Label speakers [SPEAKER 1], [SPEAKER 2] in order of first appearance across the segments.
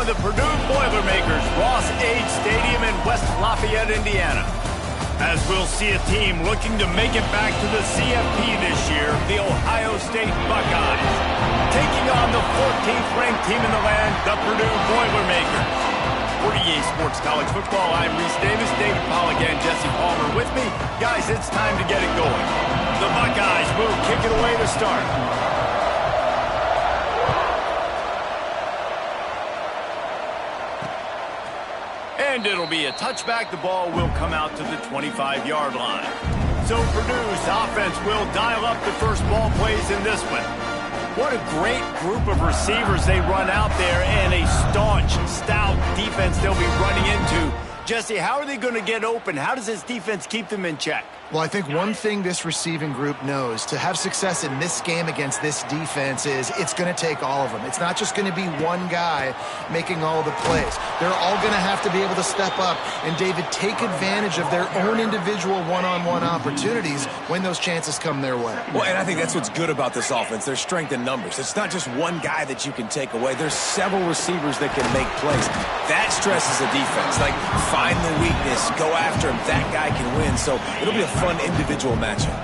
[SPEAKER 1] of the Purdue Boilermakers, Ross Age Stadium in West Lafayette, Indiana. As we'll see a team looking to make it back to the CFP this year, the Ohio State Buckeyes, taking on the 14th ranked team in the land, the Purdue Boilermakers. For EA Sports College Football, I'm Reese Davis, David Pollack, and Jesse Palmer with me. Guys, it's time to get it going. The Buckeyes will kick it away to start. And it'll be a touchback. The ball will come out to the 25-yard line. So Purdue's offense will dial up the first ball plays in this one. What a great group of receivers they run out there, and a staunch, stout defense they'll be running into. Jesse, how are they going to get open? How does this defense keep them in check?
[SPEAKER 2] Well, I think one thing this receiving group knows to have success in this game against this defense is it's going to take all of them. It's not just going to be one guy making all the plays. They're all going to have to be able to step up and, David, take advantage of their own individual one-on-one opportunities when those chances come their way.
[SPEAKER 3] Well, and I think that's what's good about this offense, their strength in numbers. It's not just one guy that you can take away. There's several receivers that can make plays. That stresses the defense. Like, find the weakness, go after him. That guy can win. So it'll be a fun individual matchup.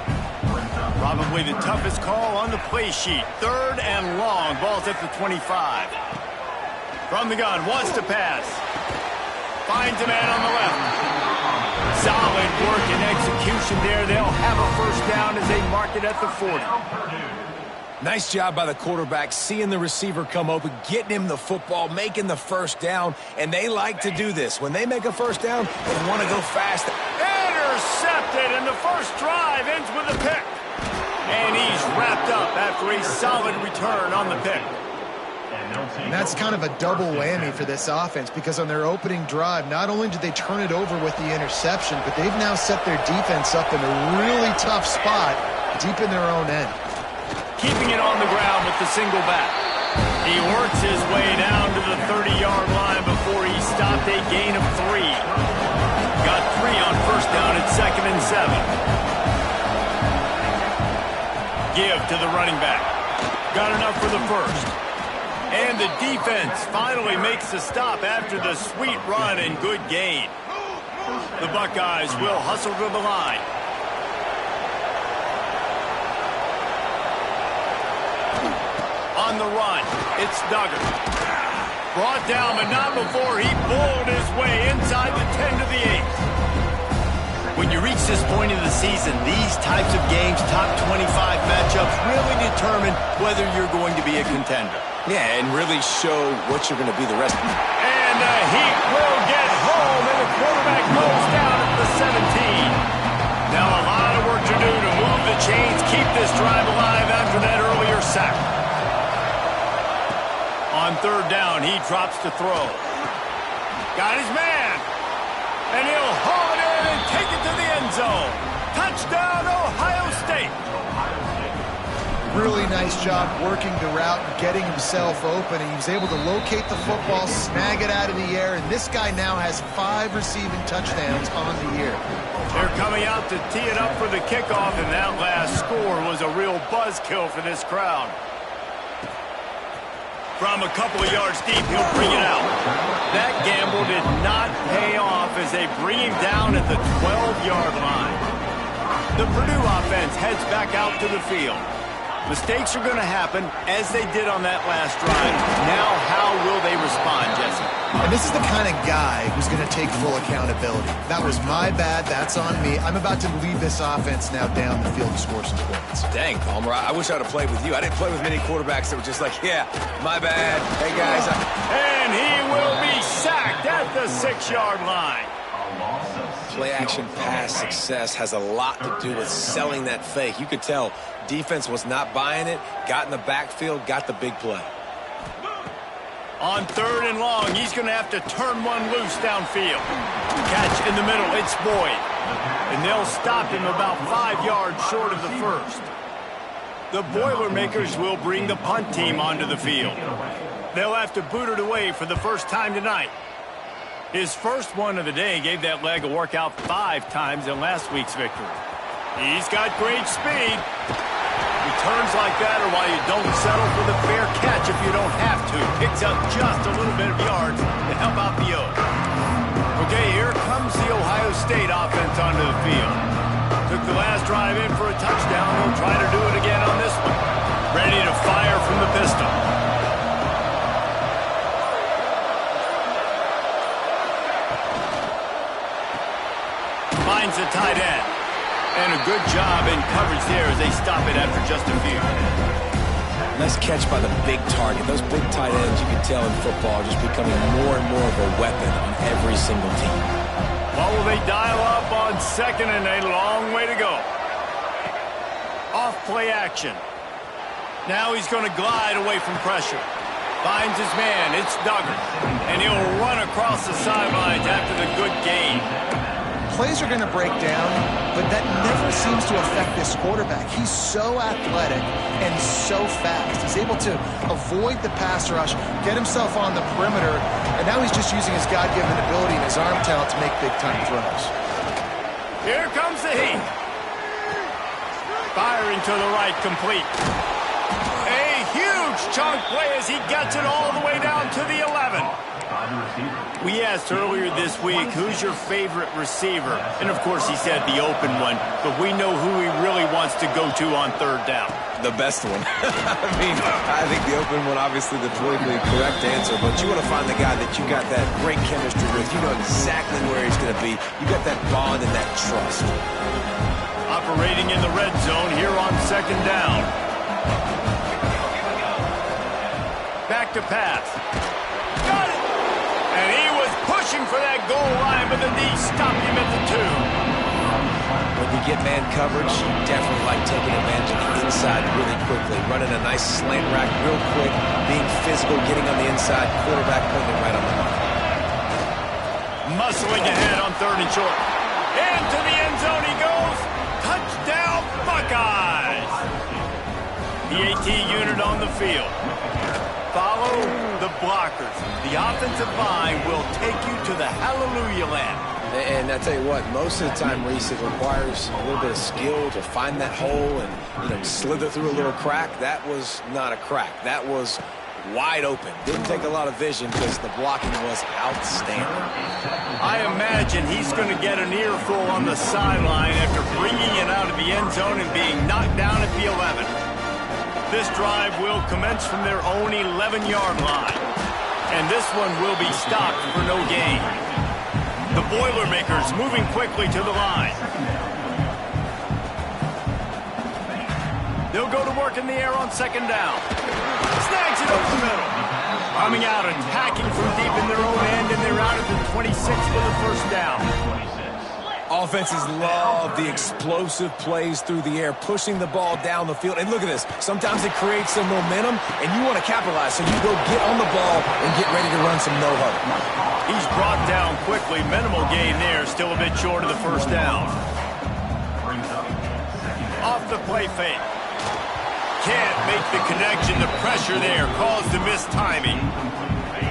[SPEAKER 1] Probably the toughest call on the play sheet. 3rd and long. Ball's at the 25. From the gun, wants to pass. Finds a man on the left. Solid work and execution there. They'll have a first down as they mark it at the 40.
[SPEAKER 3] Nice job by the quarterback, seeing the receiver come open, getting him the football, making the first down, and they like to do this. When they make a first down, they want to go fast.
[SPEAKER 1] Intercepted, and the first drive ends with a pick. And he's wrapped up after a solid return on the pick.
[SPEAKER 2] And that's kind of a double whammy for this offense, because on their opening drive, not only did they turn it over with the interception, but they've now set their defense up in a really tough spot deep in their own end.
[SPEAKER 1] Keeping it on the ground with the single back. He works his way down to the 30-yard line before he stopped a gain of 3. Got 3 on first down at 2nd and 7. Give to the running back. Got enough for the first. And the defense finally makes the stop after the sweet run and good gain. The Buckeyes will hustle to the line. On the run, it's Duggar. Brought down, but not before he bowled his way inside the 10 to the 8. When you reach this point in the season, these types of games, top 25 matchups, really determine whether you're going to be a contender.
[SPEAKER 3] Yeah, and really show what you're going to be the rest of the year.
[SPEAKER 1] And the Heat will get home, and the quarterback goes down at the 17. Now a lot of work to do to move the chains, keep this drive alive after that earlier sack. On 3rd down, he drops to throw. Got his man. And he'll haul it in and take it to the end zone. Touchdown, Ohio State.
[SPEAKER 2] Really nice job working the route and getting himself open. He was able to locate the football, snag it out of the air, and this guy now has 5 receiving touchdowns on the year.
[SPEAKER 1] They're coming out to tee it up for the kickoff, and that last score was a real buzzkill for this crowd. From a couple of yards deep, he'll bring it out. That gamble did not pay off as they bring him down at the 12-yard line. The Purdue offense heads back out to the field. Mistakes are going to happen, as they did on that last drive. Now, how will they respond, Jesse?
[SPEAKER 2] And this is the kind of guy who's going to take full accountability. That was my bad. That's on me. I'm about to lead this offense now down the field to score some points.
[SPEAKER 3] Dang, Palmer, I wish I would have played with you. I didn't play with many quarterbacks that were just like, yeah, my bad. Hey, guys.
[SPEAKER 1] And he will be sacked at the 6-yard line.
[SPEAKER 3] Play-action pass success has a lot to do with selling that fake. You could tell defense was not buying it, got in the backfield, got the big play.
[SPEAKER 1] On 3rd and long, he's going to have to turn one loose downfield. Catch in the middle, it's Boyd. And they'll stop him about 5 yards short of the first. The Boilermakers will bring the punt team onto the field. They'll have to boot it away for the first time tonight. His first one of the day gave that leg a workout 5 times in last week's victory. He's got great speed. He turns like that are why you don't settle for the fair catch if you don't have to. Picks up just a little bit of yards to help out the Oaks. Okay, here comes the Ohio State offense onto the field. Took the last drive in for a touchdown. They'll try to do it again on this one. Ready to fire from the pistol. Finds the tight end. And a good job in coverage there as they stop it after just a few.
[SPEAKER 3] Nice catch by the big target. Those big tight ends, you can tell in football, are just becoming more and more of a weapon on every single team.
[SPEAKER 1] Well, will they dial up on second and a long way to go? Off play action. Now he's going to glide away from pressure. Finds his man. It's Duggar. And he'll run across the sidelines after the good gain.
[SPEAKER 2] Plays are going to break down, but that never seems to affect this quarterback. He's so athletic and so fast. He's able to avoid the pass rush, get himself on the perimeter, and now he's just using his God-given ability and his arm talent to make big-time throws.
[SPEAKER 1] Here comes the heat. Firing to the right, complete. A huge chunk play as he gets it all the way down to the 11. We asked earlier this week, who's your favorite receiver? And, of course, he said the open one, but we know who he really wants to go to on third down.
[SPEAKER 3] The best one. I think the open one, obviously, the politically correct answer, but you want to find the guy that you got that great chemistry with. You know exactly where he's going to be. You got that bond and that trust.
[SPEAKER 1] Operating in the red zone here on second down. Back to pass. Got it! And he was pushing for that goal line, but the D stopped him at the 2.
[SPEAKER 3] When you get man coverage, you definitely like taking advantage of the inside really quickly. Running a nice slant rack real quick, being physical, getting on the inside, quarterback putting it right on the mark.
[SPEAKER 1] Muscling ahead on third and short. Into the end zone he goes. Touchdown, Buckeyes! The AT unit on the field. Follow the blockers. The offensive line will take you to the hallelujah land.
[SPEAKER 3] And I tell you what, most of the time, Reese, it requires a little bit of skill to find that hole and, slither through a little crack. That was not a crack. That was wide open. Didn't take a lot of vision because the blocking was outstanding.
[SPEAKER 1] I imagine he's going to get an earful on the sideline after bringing it out of the end zone and being knocked down at the 11. This drive will commence from their own 11-yard line. And this one will be stopped for no gain. The Boilermakers moving quickly to the line. They'll go to work in the air on second down. Snags it over the middle. Coming out, attacking from deep in their own end, and they're out at the 26 for the first down.
[SPEAKER 3] Offenses love the explosive plays through the air, pushing the ball down the field. And look at this. Sometimes it creates some momentum, and you want to capitalize. So you go get on the ball and get ready to run some no-huddle.
[SPEAKER 1] He's brought down quickly. Minimal gain there. Still a bit short of the first down. Off the play fake. Can't make the connection. The pressure there caused the missed timing.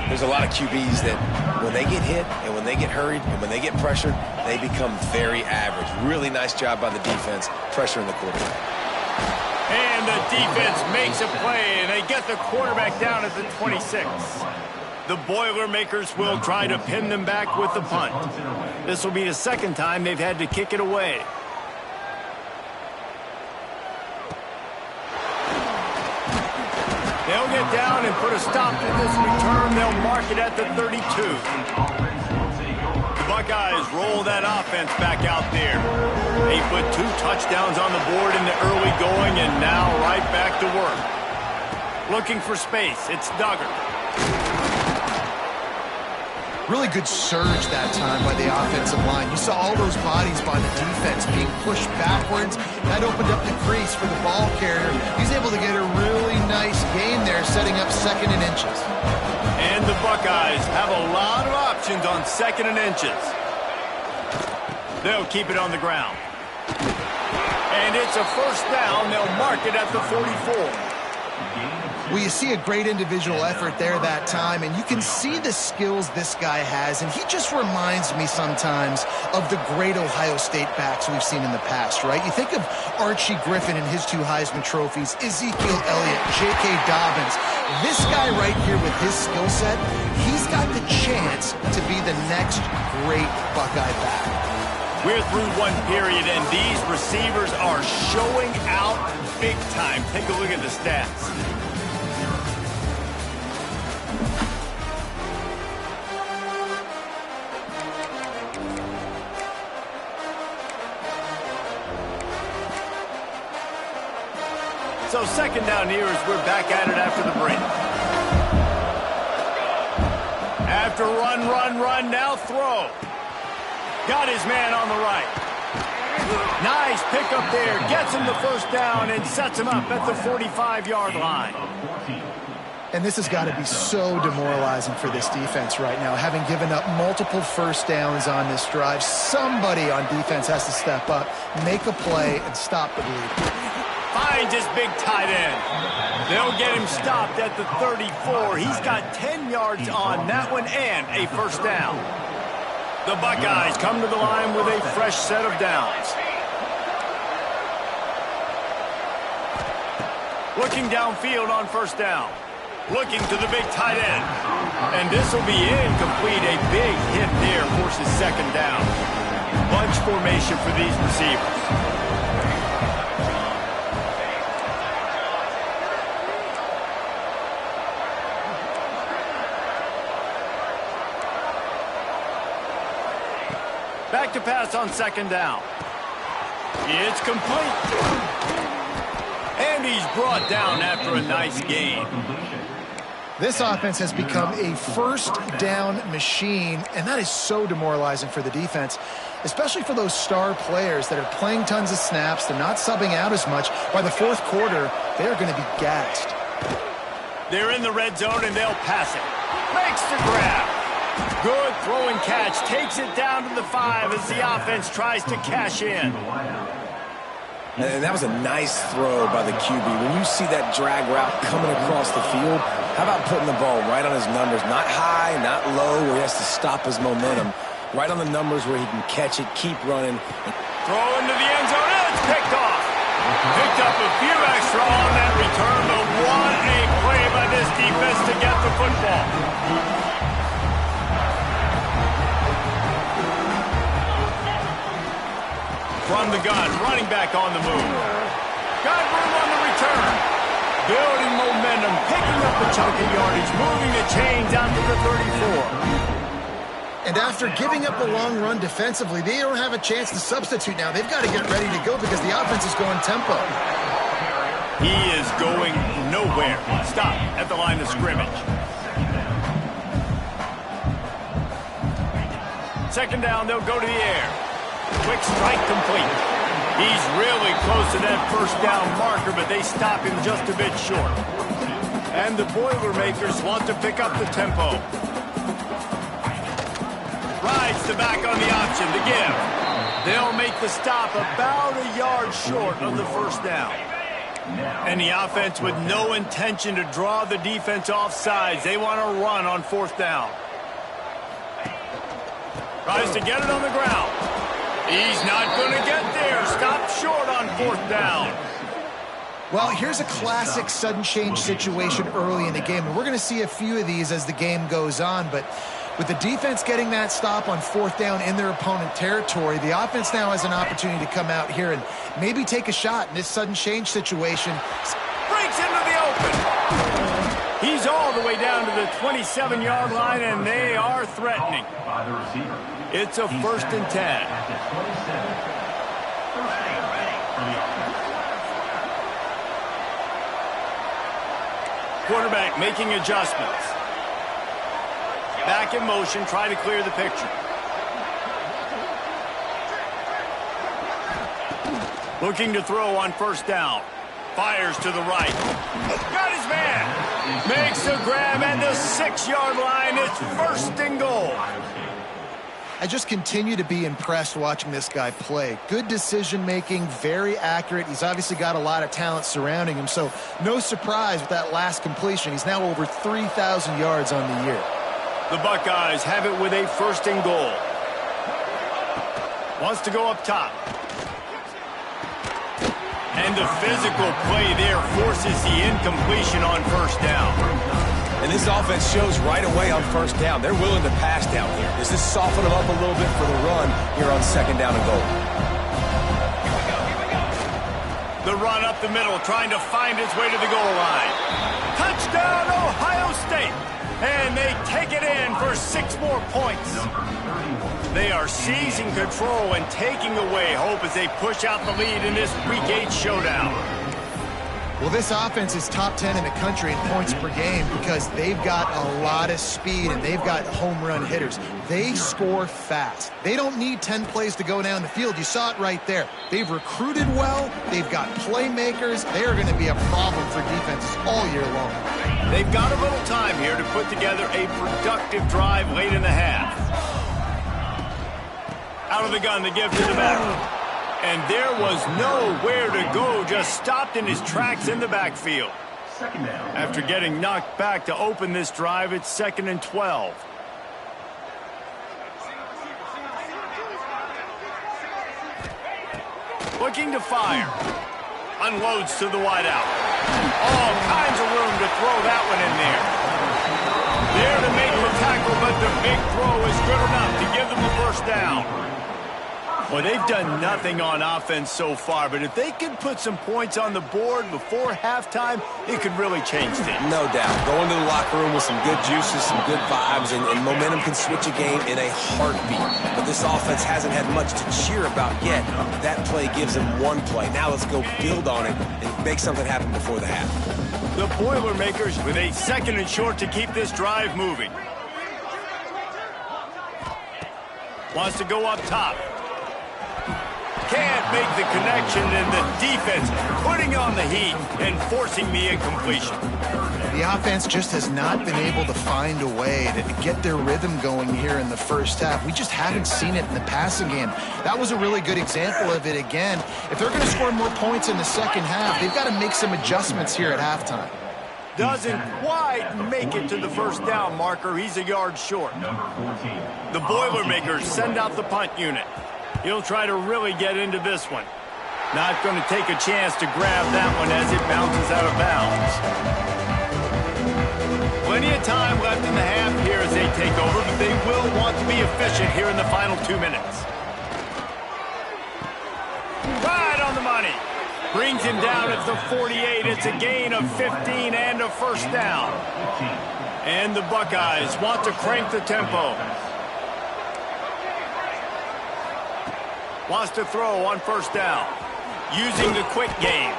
[SPEAKER 3] There's a lot of QBs that when they get hit and when they get hurried and when they get pressured, they become very average. Really nice job by the defense, pressuring the quarterback.
[SPEAKER 1] And the defense makes a play, and they get the quarterback down at the 26. The Boilermakers will try to pin them back with the punt. This will be the second time they've had to kick it away. They'll get down and put a stop to this return. They'll mark it at the 32. The Buckeyes roll that offense back out there. They put 2 touchdowns on the board in the early going and now right back to work. Looking for space. It's Duggar.
[SPEAKER 2] Really good surge that time by the offensive line. You saw all those bodies by the defense being pushed backwards. That opened up the crease for the ball carrier. He's able to get a really nice gain there, setting up second and inches.
[SPEAKER 1] And the Buckeyes have a lot of options on second and inches. They'll keep it on the ground. And it's a first down. They'll mark it at the 44.
[SPEAKER 2] Well, you see a great individual effort there that time, and you can see the skills this guy has, and he just reminds me sometimes of the great Ohio State backs we've seen in the past, right? You think of Archie Griffin and his 2 Heisman trophies, Ezekiel Elliott, J.K. Dobbins. This guy right here with his skill set, he's got the chance to be the next great Buckeye back.
[SPEAKER 1] We're through one period, and these receivers are showing out big time. Take a look at the stats. So second down here as we're back at it after the break. After run, now throw. Got his man on the right. Nice pickup there. Gets him the first down and sets him up at the 45-yard line.
[SPEAKER 2] And this has got to be so demoralizing for this defense right now, having given up multiple first downs on this drive. Somebody on defense has to step up, make a play, and stop the bleed.
[SPEAKER 1] Finds his big tight end. They'll get him stopped at the 34. He's got 10 yards on that one and a first down. The Buckeyes come to the line with a fresh set of downs. Looking downfield on first down. Looking to the big tight end. And this will be incomplete. A big hit there forces second down. Bunch formation for these receivers. Back to pass on second down. It's complete. And he's brought down after a nice gain.
[SPEAKER 2] This offense has become a first down machine, and that is so demoralizing for the defense, especially for those star players that are playing tons of snaps. They're not subbing out as much. By the fourth quarter, they're going to be gassed.
[SPEAKER 1] They're in the red zone, and they'll pass it. Makes the grab. Good throw and catch. Takes it down to the 5 as the offense tries to cash in.
[SPEAKER 3] And that was a nice throw by the QB. When you see that drag route coming across the field, how about putting the ball right on his numbers? Not high, not low, where he has to stop his momentum. Right on the numbers where he can catch it, keep running.
[SPEAKER 1] Throw into the end zone. It's picked off. Picked up a few extra on that return, but what a play by this defense to get the football. From the gun, running back on the move. Got room on the return. Building momentum, picking up a chunk of yardage, moving the chains out to the 34.
[SPEAKER 2] And after giving up the long run defensively, they don't have a chance to substitute now. They've got to get ready to go because the offense is going tempo.
[SPEAKER 1] He is going nowhere. Stop at the line of scrimmage. Second down, they'll go to the air. Quick strike complete. He's really close to that first down marker, but they stop him just a bit short. And the Boilermakers want to pick up the tempo. Rides the back on the option to give. They'll make the stop about a yard short of the first down. And the offense with no intention to draw the defense off sides. They want to run on fourth down. Tries to get it on the ground. He's not going to get there. Stop short on fourth down.
[SPEAKER 2] Well, here's a classic sudden change situation early in the game. And we're going to see a few of these as the game goes on. But with the defense getting that stop on fourth down in their opponent territory, the offense now has an opportunity to come out here and maybe take a shot in this sudden change situation.
[SPEAKER 1] Breaks into the open. He's all the way down to the 27-yard line, and they are threatening. It's a 1st and 10. Quarterback making adjustments. Back in motion, try to clear the picture. Looking to throw on first down. Fires to the right. Got his man. Makes a grab at the 6-yard line. It's 1st and goal.
[SPEAKER 2] I just continue to be impressed watching this guy play. Good decision-making, very accurate. He's obviously got a lot of talent surrounding him, so no surprise with that last completion. He's now over 3,000 yards on the year.
[SPEAKER 1] The Buckeyes have it with a 1st and goal. Wants to go up top. And the physical play there forces the incompletion on 1st down.
[SPEAKER 3] And this offense shows right away on 1st down. They're willing to pass down here. Does this soften them up a little bit for the run here on 2nd down and goal?
[SPEAKER 1] The run up the middle, trying to find its way to the goal line. Touchdown, Ohio State! And they take it in for 6 more points. They are seizing control and taking away hope as they push out the lead in this Week 8 showdown.
[SPEAKER 2] Well, this offense is top 10 in the country in points per game because they've got a lot of speed and they've got home run hitters. They score fast. They don't need 10 plays to go down the field. You saw it right there. They've recruited well. They've got playmakers. They are going to be a problem for defenses all year long.
[SPEAKER 1] They've got a little time here to put together a productive drive late in the half. Out of the gun to give to the back. And there was nowhere to go, just stopped in his tracks in the backfield. After getting knocked back to open this drive, it's 2nd and 12. Looking to fire. Unloads to the wideout. All kinds of room to throw that one in there. There to make the tackle, but the big throw is good enough to give them a 1st down. Well, they've done nothing on offense so far, but if they can put some points on the board before halftime, it could really change things.
[SPEAKER 3] No doubt. Go into the locker room with some good juices, some good vibes, and momentum can switch a game in a heartbeat. But this offense hasn't had much to cheer about yet. That play gives them 1 play. Now let's go build on it and make something happen before the half.
[SPEAKER 1] The Boilermakers with a 2nd and short to keep this drive moving. Wants to go up top. Can't make the connection, and the defense putting on the heat and forcing the incompletion.
[SPEAKER 2] The offense just has not been able to find a way to get their rhythm going here in the 1st half. We just haven't seen it in the passing game. That was a really good example of it again. If they're going to score more points in the 2nd half, they've got to make some adjustments here at halftime.
[SPEAKER 1] Doesn't quite make it to the 1st down marker. He's a yard short. The Boilermakers send out the punt unit. He'll try to really get into this one. Not going to take a chance to grab that one as it bounces out of bounds. Plenty of time left in the half here as they take over, but they will want to be efficient here in the final 2 minutes. Right on the money. Brings him down at the 48. It's a gain of 15 and a 1st down. And the Buckeyes want to crank the tempo. Wants to throw on 1st down. Using the quick game.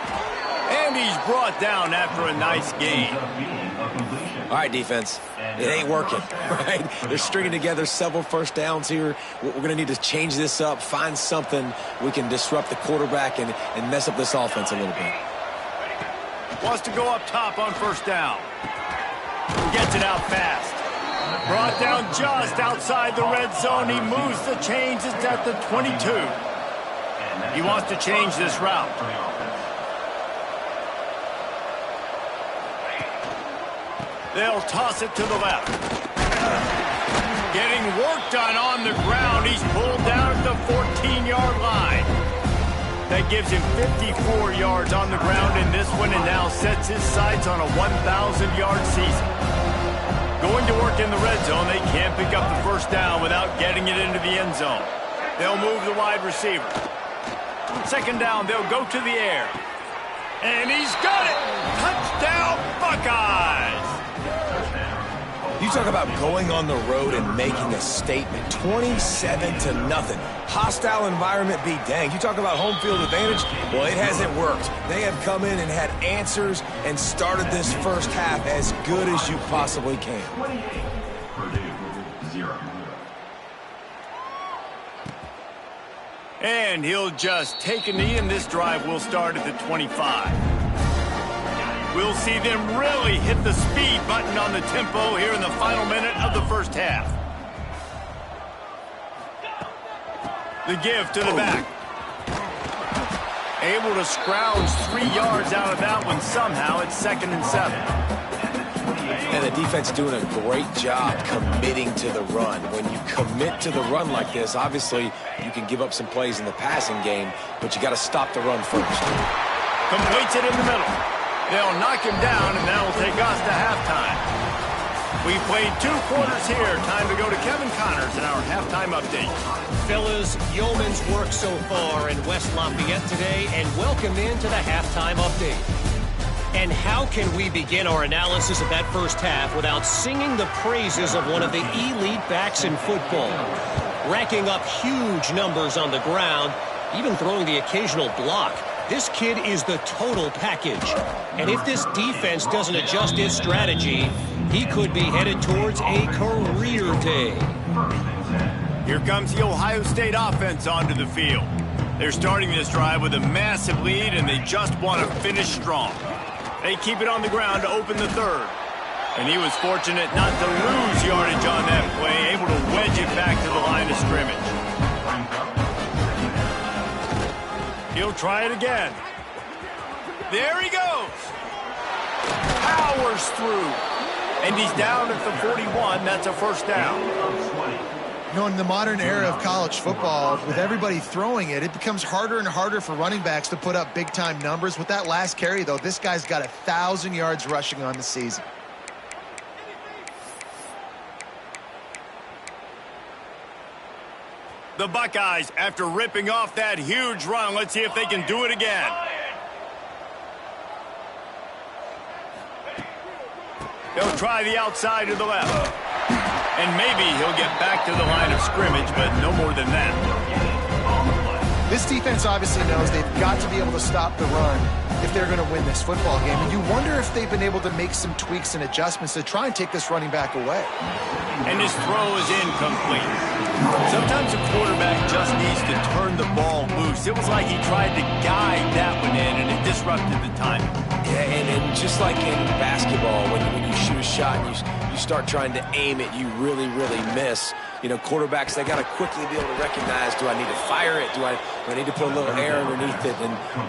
[SPEAKER 1] And he's brought down after a nice gain.
[SPEAKER 3] All right, defense. It ain't working, right? They're stringing together several 1st downs here. We're going to need to change this up, find something we can disrupt the quarterback and mess up this offense a little bit.
[SPEAKER 1] Wants to go up top on 1st down. Gets it out fast. Brought down just outside the red zone. He moves the chains. It's at the 22. He wants to change this route. They'll toss it to the left. Getting work done on the ground. He's pulled down at the 14-yard line. That gives him 54 yards on the ground in this one and now sets his sights on a 1,000-yard season. Going to work in the red zone, they can't pick up the 1st down without getting it into the end zone. They'll move the wide receiver. 2nd down, they'll go to the air. And he's got it! Touchdown, Buckeyes!
[SPEAKER 3] You talk about going on the road and making a statement. 27-0. Hostile environment be danged. You talk about home field advantage. Well, it hasn't worked. They have come in and had answers and started this 1st half as good as you possibly can.
[SPEAKER 4] Purdue, 0.
[SPEAKER 1] And he'll just take a knee, and this drive will start at the 25. We'll see them really hit the speed button on the tempo here in the final minute of the 1st half. The give to the back. Able to scrounge 3 yards out of that one somehow. It's 2nd and 7.
[SPEAKER 3] And the defense doing a great job committing to the run. When you commit to the run like this, obviously you can give up some plays in the passing game, but you got to stop the run first.
[SPEAKER 1] Completes it in the middle. They'll knock him down, and that will take us to halftime. We played 2 quarters here. Time to go to Kevin Connors in our halftime update.
[SPEAKER 4] Fellas, yeoman's work so far in West Lafayette today, and welcome into the halftime update. And how can we begin our analysis of that first half without singing the praises of one of the elite backs in football? Racking up huge numbers on the ground, even throwing the occasional block. This kid is the total package. And if this defense doesn't adjust its strategy, he could be headed towards a career day.
[SPEAKER 1] Here comes the Ohio State offense onto the field. They're starting this drive with a massive lead, and they just want to finish strong. They keep it on the ground to open the 3rd. And he was fortunate not to lose yardage on that play, able to wedge it back to the line of scrimmage. He'll try it again. There he goes. Powers through. And he's down at the 41. That's a first down.
[SPEAKER 2] You know, in the modern era of college football, with everybody throwing it, it becomes harder and harder for running backs to put up big-time numbers. With that last carry, though, this guy's got 1,000 yards rushing on the season.
[SPEAKER 1] The Buckeyes, after ripping off that huge run, let's see if they can do it again. They'll try the outside to the left. And maybe he'll get back to the line of scrimmage, but no more than that.
[SPEAKER 2] This defense obviously knows they've got to be able to stop the run if they're going to win this football game. And you wonder if they've been able to make some tweaks and adjustments to try and take this running back away.
[SPEAKER 1] And his throw is incomplete. Sometimes a quarterback just needs to turn the ball loose. It was like he tried to guide that one in, and it disrupted the timing.
[SPEAKER 3] Yeah, and just like in basketball, when you shoot a shot and you start trying to aim it, you really, really miss. You know, quarterbacks, they got to quickly be able to recognize, do I need to fire it? Do I need to put a little air underneath it?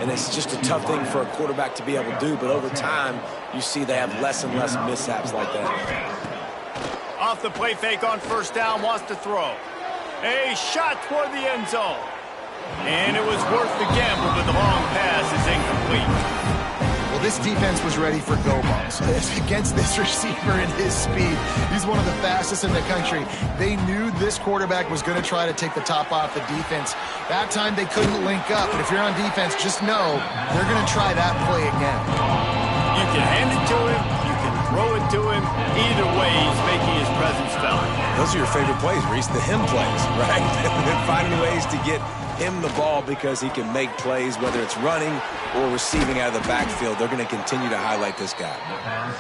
[SPEAKER 3] And it's just a tough thing for a quarterback to be able to do. But over time, you see they have less and less mishaps like that.
[SPEAKER 1] Off the play fake on first down, wants to throw. A shot toward the end zone. And it was worth the gamble, but the long pass is incomplete.
[SPEAKER 2] Well, this defense was ready for go balls. Against this receiver and his speed, he's one of the fastest in the country. They knew this quarterback was going to try to take the top off the defense. That time they couldn't link up, but if you're on defense, just know they're going to try that play again.
[SPEAKER 1] You can hand it to him, you can throw it to him. Either way, he's making his presence felt.
[SPEAKER 3] Those are your favorite plays, Reese, the him plays, right? Finding ways to get him the ball because he can make plays, whether it's running or receiving out of the backfield. They're going to continue to highlight this guy.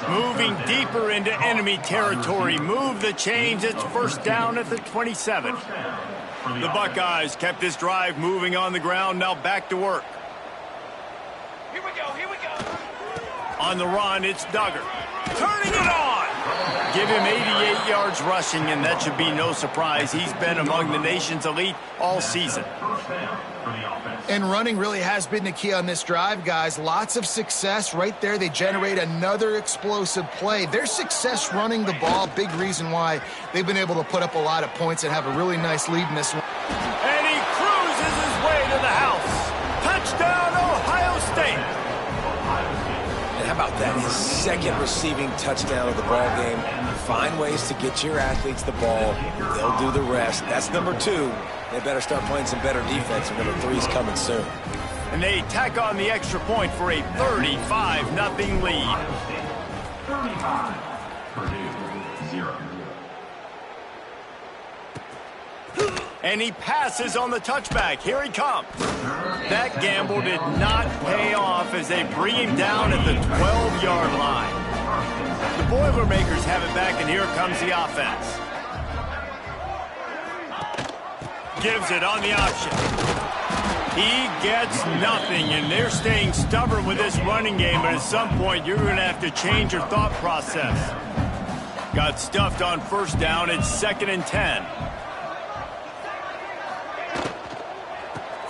[SPEAKER 1] Moving deeper into enemy territory. Move the chains. It's first down at the 27. The Buckeyes kept this drive moving on the ground. Now back to work.
[SPEAKER 4] Here we go, here we go.
[SPEAKER 1] On the run, it's Duggar. Turning it on. Give him 88 yards rushing, and that should be no surprise. He's been among the nation's elite all season.
[SPEAKER 2] And running really has been the key on this drive, guys. Lots of success right there. They generate another explosive play. Their success running the ball, big reason why they've been able to put up a lot of points and have a really nice lead in this one.
[SPEAKER 1] And he cruises his way to the house. Touchdown, Ohio State.
[SPEAKER 3] And how about that? His second receiving touchdown of the ball game. Find ways to get your athletes the ball. They'll do the rest. That's number 2. They better start playing some better defense. And number 3 is coming soon.
[SPEAKER 1] And they tack on the extra point for a 35-0 lead.
[SPEAKER 5] 35, Purdue, 0.
[SPEAKER 1] And he passes on the touchback. Here he comes. That gamble did not pay off as they bring him down at the 12-yard line. The Boilermakers have it back, and here comes the offense. Gives it on the option. He gets nothing, and they're staying stubborn with this running game, but at some point you're going to have to change your thought process. Got stuffed on first down. It's 2nd and 10.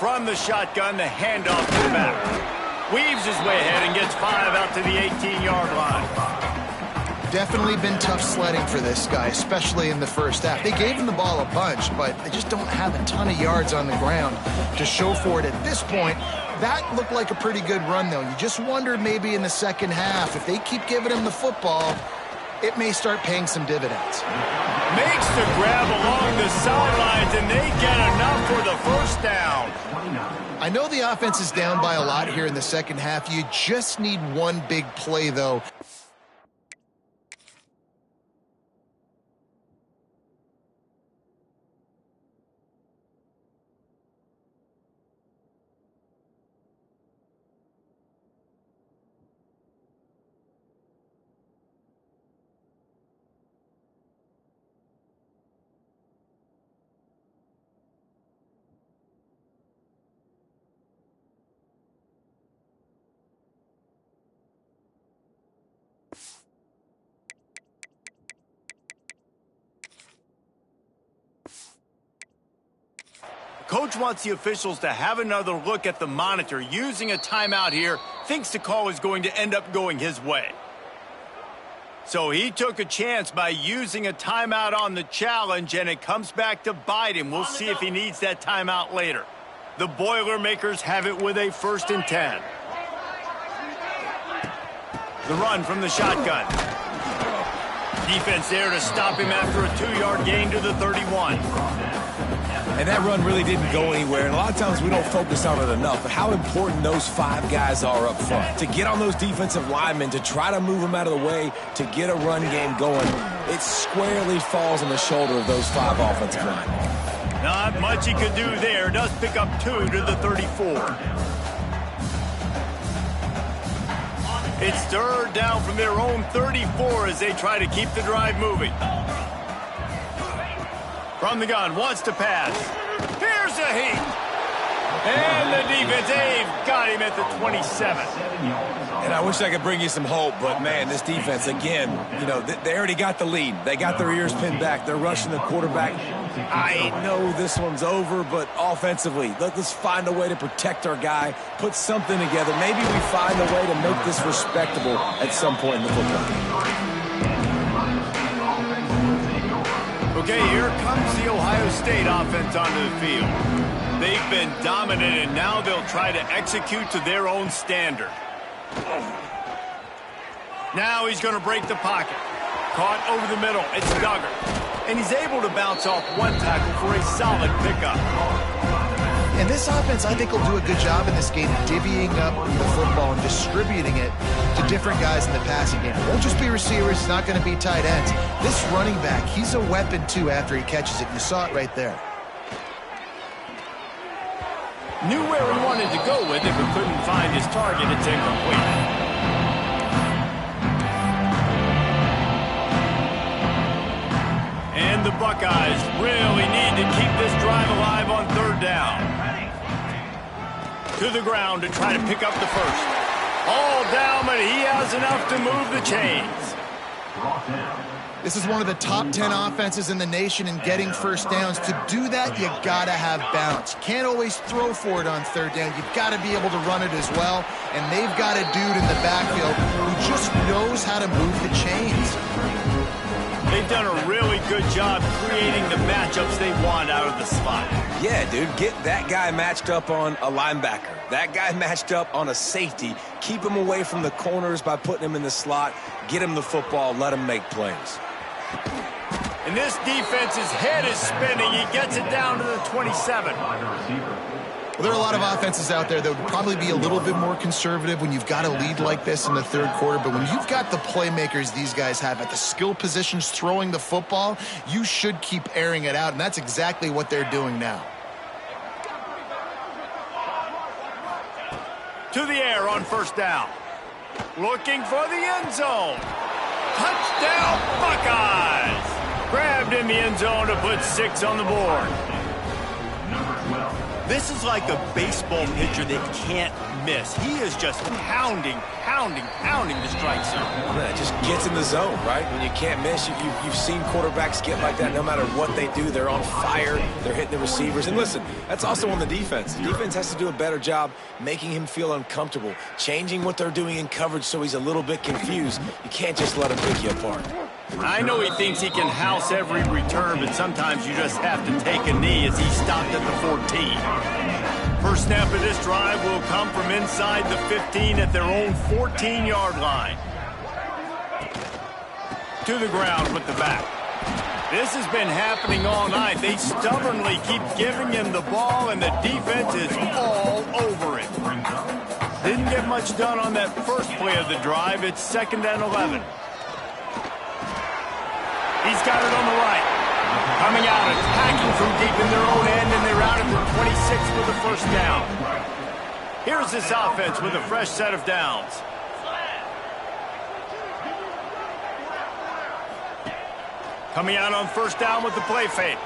[SPEAKER 1] from the shotgun, the handoff to the back. Weaves his way ahead and gets 5 out to the 18-yard line.
[SPEAKER 2] Definitely been tough sledding for this guy, especially in the first half. They gave him the ball a bunch, but they just don't have a ton of yards on the ground to show for it at this point. That looked like a pretty good run, though. You just wonder maybe in the second half, if they keep giving him the football, it may start paying some dividends.
[SPEAKER 1] Makes the grab along the sidelines, and they get enough for the first down.
[SPEAKER 2] I know the offense is down by a lot here in the second half. You just need one big play, though.
[SPEAKER 1] Coach wants the officials to have another look at the monitor. Using a timeout here, thinks the call is going to end up going his way. So he took a chance by using a timeout on the challenge, and it comes back to bite him. We'll see if he needs that timeout later. The Boilermakers have it with a 1st and 10. The run from the shotgun. Defense there to stop him after a 2-yard gain to the 31.
[SPEAKER 3] And that run really didn't go anywhere. And a lot of times we don't focus on it enough, but how important those 5 guys are up front. To get on those defensive linemen, to try to move them out of the way, to get a run game going, it squarely falls on the shoulder of those 5 offensive linemen.
[SPEAKER 1] Not much he could do there. Does pick up 2 to the 34. It's 3rd down from their own 34 as they try to keep the drive moving. From the gun, wants to pass. Here's a heat. And the defense, they've got him at the 27.
[SPEAKER 3] And I wish I could bring you some hope, but, man, this defense, again, you know, they already got the lead. They got their ears pinned back. They're rushing the quarterback. I know this one's over, but offensively, let's find a way to protect our guy, put something together. Maybe we find a way to make this respectable at some point in the football game.
[SPEAKER 1] Okay, here comes the Ohio State offense onto the field. They've been dominant, and now they'll try to execute to their own standard. Now he's going to break the pocket. Caught over the middle. It's Duggar. And he's able to bounce off one tackle for a solid pickup.
[SPEAKER 2] And this offense, I think, will do a good job in this game divvying up the football and distributing it to different guys in the passing game. It won't just be receivers. It's not going to be tight ends. This running back, he's a weapon, too, after he catches it. You saw it right there.
[SPEAKER 1] Knew where he wanted to go with it, but couldn't find his target. It's incomplete. And the Buckeyes really need to keep this drive alive on 3rd down. To the ground to try to pick up the first. All down, but he has enough to move the chains.
[SPEAKER 2] This is one of the top 10 offenses in the nation in getting first downs. To do that, you got to have balance. You can't always throw for it on 3rd down. You've got to be able to run it as well. And they've got a dude in the backfield who just knows how to move the chains.
[SPEAKER 1] They've done a really good job creating the matchups they want out of the slot.
[SPEAKER 3] Yeah, dude, get that guy matched up on a linebacker. That guy matched up on a safety. Keep him away from the corners by putting him in the slot. Get him the football. Let him make plays.
[SPEAKER 1] And this defense's head is spinning. He gets it down to the 27.
[SPEAKER 2] Well, there are a lot of offenses out there that would probably be a little bit more conservative when you've got a lead like this in the 3rd quarter. But when you've got the playmakers these guys have at the skill positions throwing the football, you should keep airing it out. And that's exactly what they're doing now.
[SPEAKER 1] To the air on 1st down. Looking for the end zone. Touchdown, Buckeyes! Grabbed in the end zone to put 6 on the board. This is like a baseball pitcher that can't miss. He is just pounding the strike zone.
[SPEAKER 3] Yeah, it just gets in the zone, right? When you can't miss, you've seen quarterbacks get like that no matter what they do. They're on fire. They're hitting the receivers. And listen, that's also on the defense. The defense has to do a better job making him feel uncomfortable, changing what they're doing in coverage so he's a little bit confused. You can't just let him pick you apart.
[SPEAKER 1] I know he thinks he can house every return, but sometimes you just have to take a knee as he stopped at the 14. First snap of this drive will come from inside the 15 at their own 14-yard line. To the ground with the back. This has been happening all night. They stubbornly keep giving him the ball, and the defense is all over it. Didn't get much done on that first play of the drive. It's 2nd and 11. He's got it on the right. Coming out, attacking from deep in their own end, and they're out at the 26 for the first down. Here's this offense with a fresh set of downs. Coming out on first down with the play fake.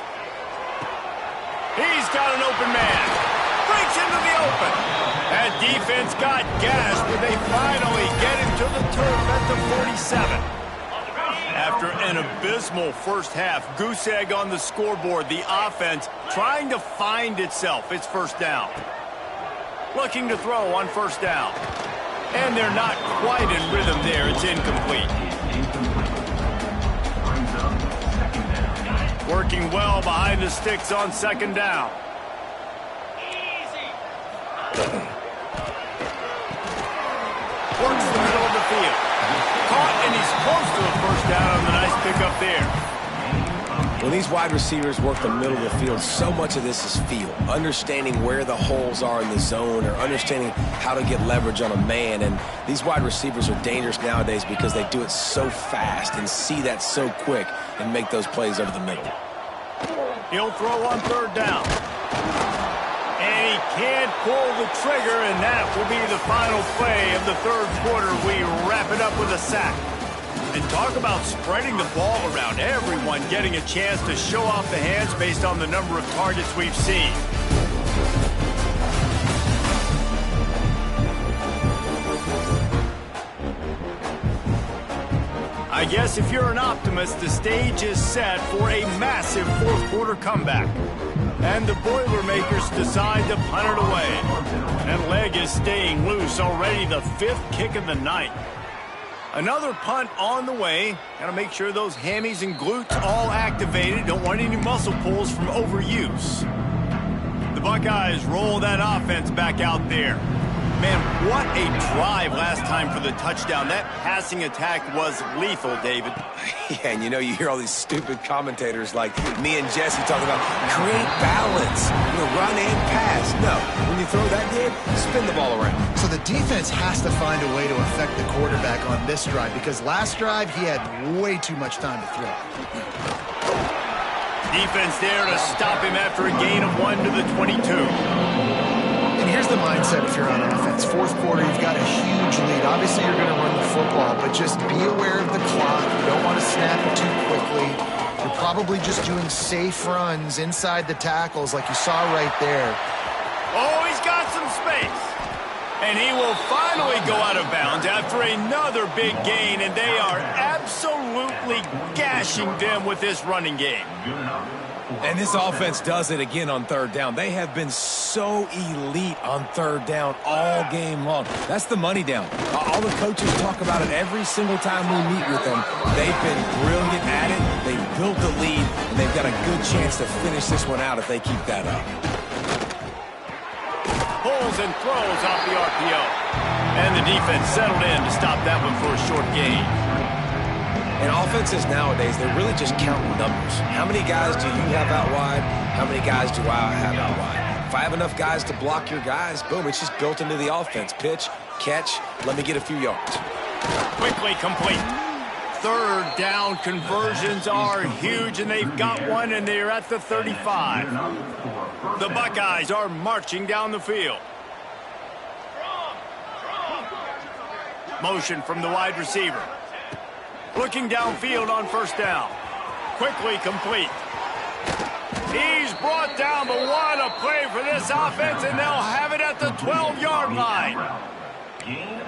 [SPEAKER 1] He's got an open man. Breaks into the open. That defense got gashed, but they finally get him to the turf at the 47. After an abysmal first half, goose egg on the scoreboard, the offense trying to find itself. It's first down. Looking to throw on first down. And they're not quite in rhythm there. It's incomplete. Working well behind the sticks on 2nd down. Works the middle of the field. Caught, and he's close to a first down on the nice pickup there.
[SPEAKER 3] When these wide receivers work the middle of the field, so much of this is feel. Understanding where the holes are in the zone, or understanding how to get leverage on a man. And these wide receivers are dangerous nowadays because they do it so fast and see that so quick and make those plays over the middle.
[SPEAKER 1] He'll throw on 3rd down. And he can't pull the trigger, and that will be the final play of the 3rd quarter. We wrap it up with a sack. And talk about spreading the ball around. Everyone getting a chance to show off the hands based on the number of targets we've seen. I guess if you're an optimist, the stage is set for a massive 4th quarter comeback. And the Boilermakers decide to punt it away. That leg is staying loose, already the 5th kick of the night. Another punt on the way. Got to make sure those hammies and glutes all activated. Don't want any muscle pulls from overuse. The Buckeyes roll that offense back out there. Man, what a drive last time for the touchdown. That passing attack was lethal, David.
[SPEAKER 3] Yeah, and you hear all these stupid commentators like me and Jesse talking about create balance, run and pass. No, when you throw that good, spin the ball around.
[SPEAKER 2] So the defense has to find a way to affect the quarterback on this drive, because last drive he had way too much time to throw.
[SPEAKER 1] Defense there to stop him after a gain of 1 to the 22.
[SPEAKER 2] And here's the mindset if you're on offense. 4th quarter, you've got a huge lead. Obviously, you're going to run the football, but just be aware of the clock. You don't want to snap it too quickly. You're probably just doing safe runs inside the tackles like you saw right there.
[SPEAKER 1] Oh, he's got some space. And he will finally go out of bounds after another big gain, and they are absolutely gashing them with this running game.
[SPEAKER 3] And this offense does it again on 3rd down. They have been so elite on 3rd down all game long. That's the money down. All the coaches talk about it every single time we meet with them. They've been brilliant at it. They've built the lead, and they've got a good chance to finish this one out if they keep that up.
[SPEAKER 1] Pulls and throws off the RPO. And the defense settled in to stop that one for a short gain.
[SPEAKER 3] And offenses nowadays, they're really just counting numbers. How many guys do you have out wide? How many guys do I have out wide? If I have enough guys to block your guys, boom, it's just built into the offense. Pitch, catch, let me get a few yards.
[SPEAKER 1] Quickly complete. 3rd down conversions are huge, and they've got one, and they're at the 35. The Buckeyes are marching down the field. Motion from the wide receiver. Looking downfield on first down. Quickly complete. He's brought down, but what a play for this offense, and they'll have it at the 12-yard line.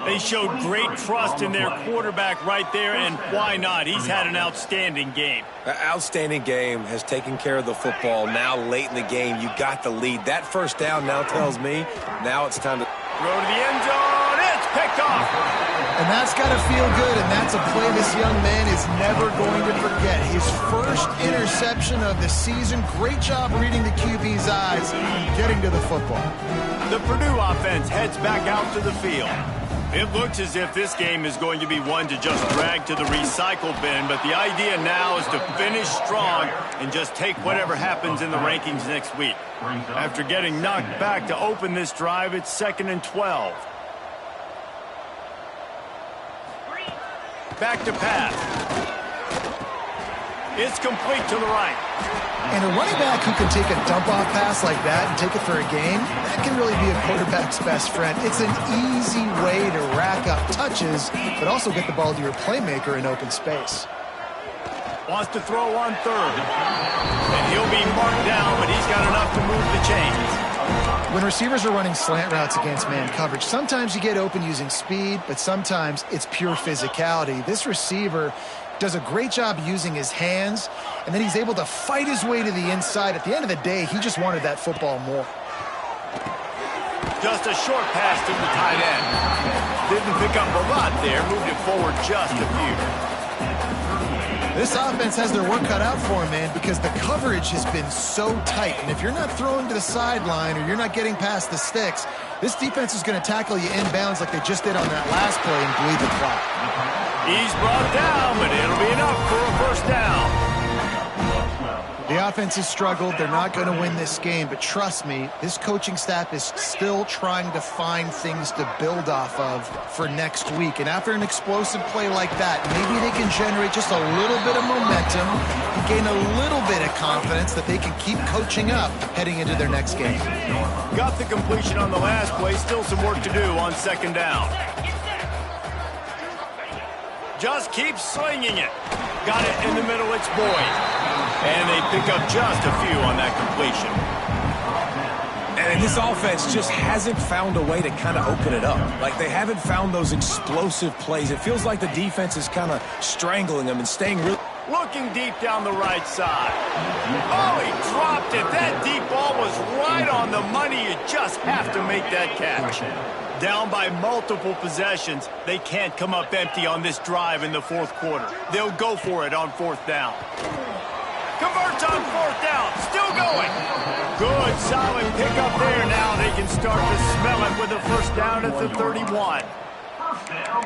[SPEAKER 1] They showed great trust in their quarterback right there, and why not? He's had an outstanding game.
[SPEAKER 3] An outstanding game, has taken care of the football. Now late in the game, you got the lead. That first down now tells me now it's time to
[SPEAKER 1] throw to the end zone. It's picked off.
[SPEAKER 2] And that's got to feel good, and that's a play this young man is never going to forget. His first interception of the season. Great job reading the QB's eyes and getting to the football.
[SPEAKER 1] The Purdue offense heads back out to the field. It looks as if this game is going to be one to just drag to the recycle bin, but the idea now is to finish strong and just take whatever happens in the rankings next week. After getting knocked back to open this drive, it's 2nd and 12. Back to pass. It's complete to the right.
[SPEAKER 2] And a running back who can take a dump-off pass like that and take it for a gain, that can really be a quarterback's best friend. It's an easy way to rack up touches, but also get the ball to your playmaker in open space.
[SPEAKER 1] Wants to throw on third. And he'll be marked down, but he's got enough to move the chains.
[SPEAKER 2] When receivers are running slant routes against man coverage, sometimes you get open using speed, but sometimes it's pure physicality. This receiver does a great job using his hands, and then he's able to fight his way to the inside. At the end of the day, he just wanted that football more.
[SPEAKER 1] Just a short pass to the tight end. Didn't pick up a lot there, moved it forward just a few.
[SPEAKER 2] This offense has their work cut out for him, man, because the coverage has been so tight. And if you're not throwing to the sideline or you're not getting past the sticks, this defense is going to tackle you inbounds like they just did on that last play and bleed the clock.
[SPEAKER 1] He's brought down, but it'll be enough for a first down.
[SPEAKER 2] The offense has struggled. They're not going to win this game, but trust me, this coaching staff is still trying to find things to build off of for next week. And after an explosive play like that, maybe they can generate just a little bit of momentum and gain a little bit of confidence that they can keep coaching up heading into their next game.
[SPEAKER 1] Got the completion on the last play. Still some work to do on 2nd down. Just keep slinging it. Got it in the middle. It's Boyd. And they pick up just a few on that completion.
[SPEAKER 3] And this offense just hasn't found a way to kind of open it up. Like, they haven't found those explosive plays. It feels like the defense is kind of strangling them and staying real.
[SPEAKER 1] Looking deep down the right side. Oh, he dropped it. That deep ball was right on the money. You just have to make that catch. Down by multiple possessions, they can't come up empty on this drive in the 4th quarter. They'll go for it on 4th down. Converts on 4th down. Still going. Good, solid pickup there. Now they can start to smell it with a first down at the 31.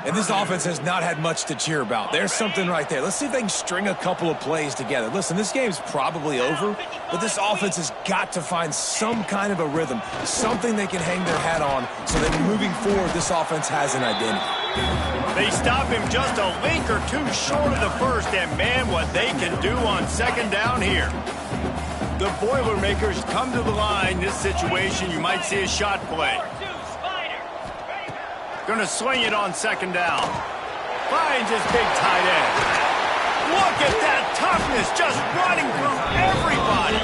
[SPEAKER 3] And this offense has not had much to cheer about. There's something right there. Let's see if they can string a couple of plays together. Listen, this game's probably over, but this offense has got to find some kind of a rhythm, something they can hang their hat on so that moving forward, this offense has an identity.
[SPEAKER 1] They stop him just a link or two short of the first, and man, what they can do on 2nd down here. The Boilermakers come to the line. This situation, you might see a shot play. Gonna swing it on 2nd down. Finds his big tight end. Look at that toughness, just running through everybody.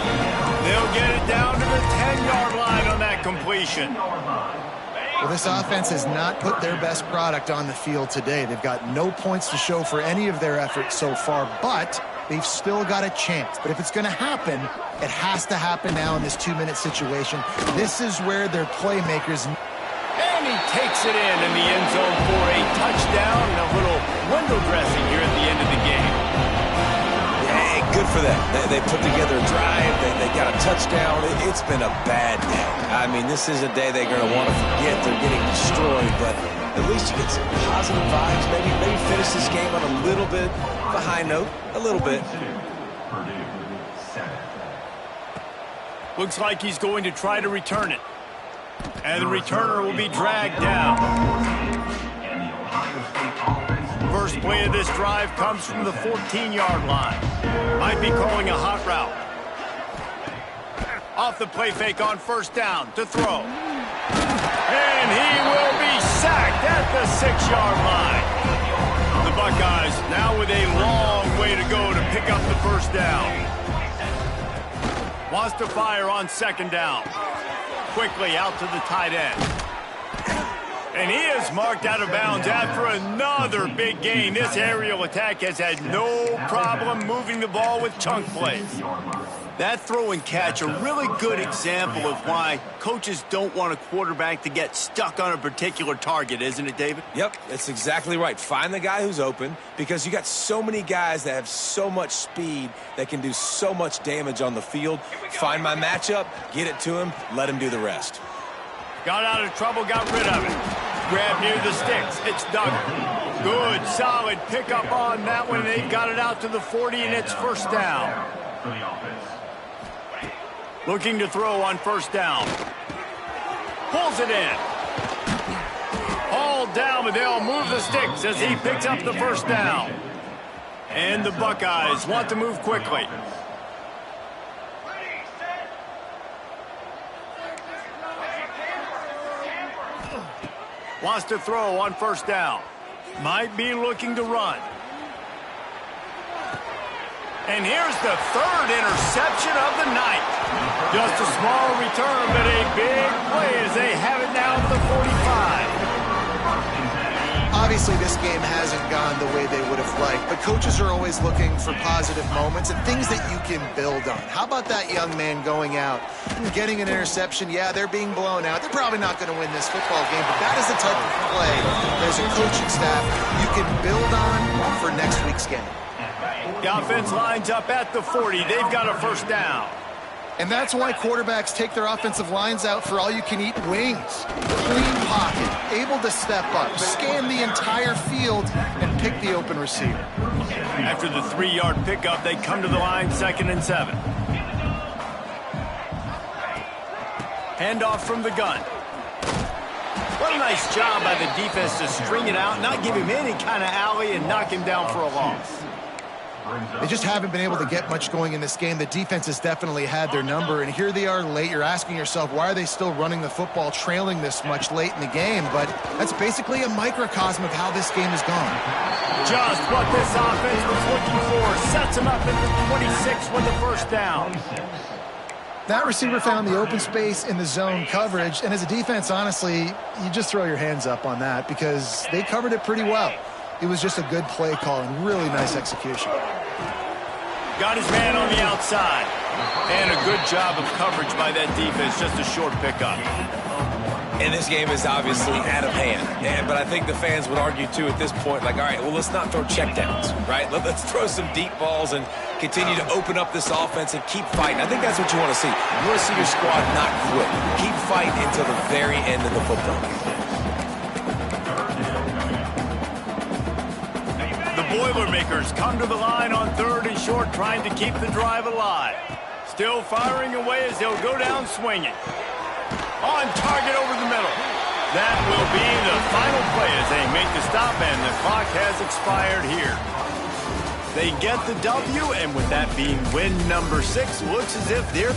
[SPEAKER 1] They'll get it down to the 10-yard line on that completion.
[SPEAKER 2] Well, this offense has not put their best product on the field today. They've got no points to show for any of their efforts so far, but they've still got a chance. But if it's going to happen, it has to happen now in this 2-minute situation. This is where their playmakers...
[SPEAKER 1] And he takes it in the end zone for a touchdown and a little window dressing here at the end of the game.
[SPEAKER 3] Hey, good for them. They put together a drive. They got a touchdown. It's been a bad day. I mean, this is a day they're going to want to forget. They're getting destroyed, but at least you get some positive vibes. Maybe finish this game on a little bit of a high note. A little bit.
[SPEAKER 1] Looks like he's going to try to return it. And the returner will be dragged down. First play of this drive comes from the 14-yard line. Might be calling a hot route. Off the play fake on 1st down to throw. And he will be sacked at the 6-yard line. The Buckeyes now with a long way to go to pick up the 1st down. Wants to fire on second down. Quickly out to the tight end. And he is marked out of bounds after another big gain. This aerial attack has had no problem moving the ball with chunk plays. That throw and catch, a really good example of why coaches don't want a quarterback to get stuck on a particular target, isn't it, David?
[SPEAKER 3] Yep, that's exactly right. Find the guy who's open, because you got so many guys that have so much speed that can do so much damage on the field. Find my matchup, get it to him, let him do the rest.
[SPEAKER 1] Got out of trouble, got rid of it. Grab near the sticks. It's Duggan. Good, solid pickup on that one. They got it out to the 40, and it's first down.
[SPEAKER 5] For the offense.
[SPEAKER 1] Looking to throw on first down. Pulls it in. Hauled down, but they'll move the sticks as he picks up the first down. And the Buckeyes want to move quickly. Wants to throw on first down. Might be looking to run. And here's the third interception of the night. Just a small return, but a big play as they have it now at the 45.
[SPEAKER 2] Obviously, this game hasn't gone the way they would have liked, but coaches are always looking for positive moments and things that you can build on. How about that young man going out and getting an interception? Yeah, they're being blown out. They're probably not going to win this football game, but that is the type of play as a coaching staff you can build on for next week's game.
[SPEAKER 1] The offense lines up at the 40. They've got a first down.
[SPEAKER 2] And that's why quarterbacks take their offensive lines out for all-you-can-eat wings. Clean pocket, able to step up, scan the entire field, and pick the open receiver.
[SPEAKER 1] After the 3-yard pickup, they come to the line, 2nd and 7. Handoff from the gun. What a nice job by the defense to string it out, not give him any kind of alley, and knock him down for a loss.
[SPEAKER 2] They just haven't been able to get much going in this game. The defense has definitely had their number, and here they are late. You're asking yourself, why are they still running the football, trailing this much late in the game? But that's basically a microcosm of how this game has gone.
[SPEAKER 1] Just what this offense was looking for. Sets him up at the 26 with the first down.
[SPEAKER 2] That receiver found the open space in the zone coverage, and as a defense, honestly, you just throw your hands up on that because they covered it pretty well. It was just a good play call and really nice execution.
[SPEAKER 1] Got his man on the outside. And a good job of coverage by that defense. Just a short pickup.
[SPEAKER 3] And this game is obviously out of hand. But I think the fans would argue, too, at this point, like, all right, well, let's not throw checkdowns, right? Let's throw some deep balls and continue to open up this offense and keep fighting. I think that's what you want to see. You want to see your squad not quit. Keep fighting until the very end of the football game.
[SPEAKER 1] Boilermakers come to the line on 3rd and short, trying to keep the drive alive. Still firing away as they'll go down swinging. On target over the middle. That will be the final play as they make the stop, and the clock has expired here. They get the W, and with that being win number 6, looks as if they're